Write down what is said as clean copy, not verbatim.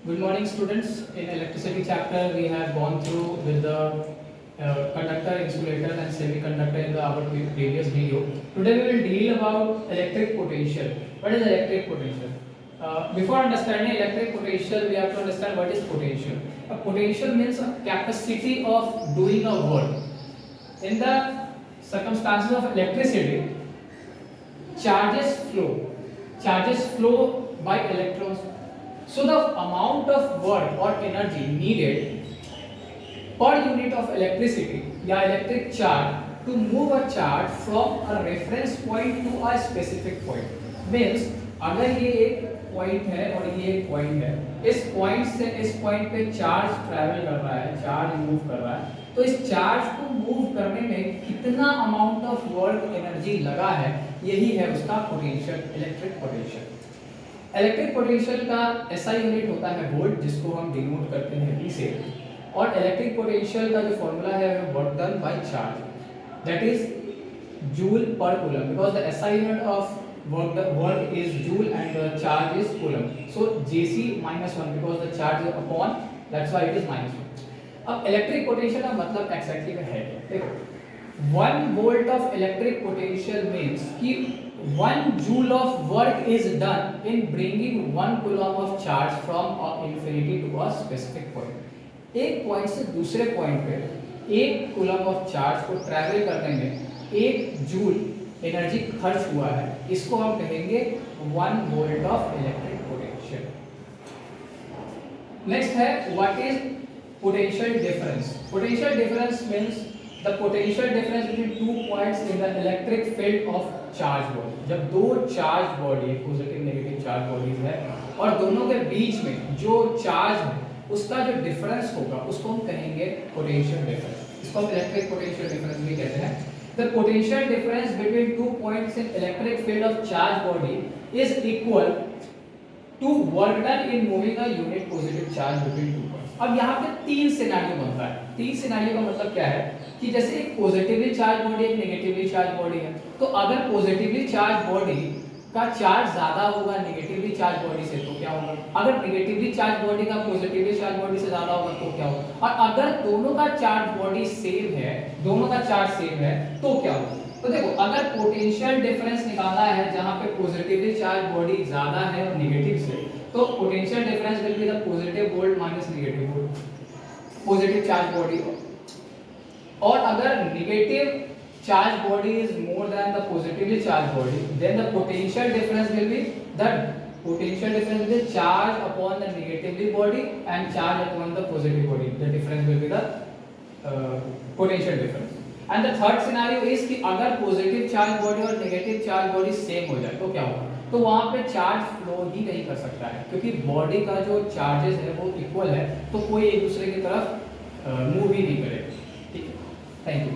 Good morning, students. In electricity chapter, we have gone through with the conductor, insulator, and semiconductor in our previous video. Today, we will deal about electric potential. What is electric potential? Before understanding electric potential, we have to understand what is potential. A potential means a capacity of doing a work. In the circumstances of electricity, charges flow by electrons. So the amount of work or energy needed per unit of electricity या electric charge to move a charge from a reference point to a specific point means अगर ये एक point है और ये एक point है, इस पॉइंट से इस पॉइंट पे चार्ज ट्रैवल कर रहा है, चार्ज मूव कर रहा है, तो इस चार्ज को मूव करने में कितना अमाउंट ऑफ वर्क एनर्जी लगा है, यही है उसका potential, electric potential. Electric potential का एसआई यूनिट होता है वोल्ट, जिसको हम डिनोट करते हैं V से, और इलेक्ट्रिक पोटेंशियल का जो फॉर्मूला है वो work done by charge, that is joule पर coulomb, because the SI unit of work is joule and the charge is coulomb, so Jc -1 because the charge is upon, that's why it is -1। अब electric potential का मतलब exactly है, देखो 1 volt of electric potential means कि 1 joule of work is done in bringing 1 coulomb of charge from infinity to a specific point. एक point से दूसरे point पे 1 कूलम ऑफ चार्ज को ट्रैवल करने में 1 जूल एनर्जी खर्च हुआ है, इसको हम कहेंगे 1 volt of electric potential. Next है what is potential difference. Potential difference means the potential difference between two points in the electric field of charge body. जब दो charge body, positive negative charge bodies है और दोनों के बीच में जो charge है उसका जो डिफरेंस होगा उसको हम कहेंगे पोटेंशियल डिफरेंस। इसको हम इलेक्ट्रिक पोटेंशियल डिफरेंस भी कहते हैं। The potential difference between 2 points in electric field of charge body is equal to work done in moving a unit positive charge between 2 points। अब यहाँ पे 3 सिनेरियो बनता है। 3 सिनेरियो का मतलब क्या है कि जैसे एक पॉजिटिवली चार्ज बॉडी, एक नेगेटिवली चार्ज बॉडी है, तो अगर पॉजिटिवली चार्ज बॉडी का चार्ज ज्यादा होगा नेगेटिवली चार्ज बॉडी से तो क्या होगा, अगर नेगेटिवली चार्ज बॉडी का पॉजिटिवली चार्ज बॉडी से ज्यादा होगा तो क्या होगा, और अगर दोनों का चार्ज बॉडी सेम है, दोनों का चार्ज सेम है तो क्या होगा। तो देखो अगर पोटेंशियल डिफरेंस निकालना है जहां पे पॉजिटिवली चार्ज बॉडी ज्यादा है और नेगेटिव से, तो potential difference will be the positive volt minus negative volt, positive charge body. और अगर negative charge body is more than the positively charged body, then the potential difference will be the charge upon the negatively body and charge upon the positive body, the difference will be the potential difference। and the third scenario is कि अगर positive charge body और negative charge body same हो जाए तो क्या होगा, तो वहां पे चार्ज फ्लो ही नहीं कर सकता है, क्योंकि बॉडी का जो चार्जेस है वो इक्वल है, तो कोई एक दूसरे की तरफ मूव ही नहीं करेगा। ठीक है, थैंक यू।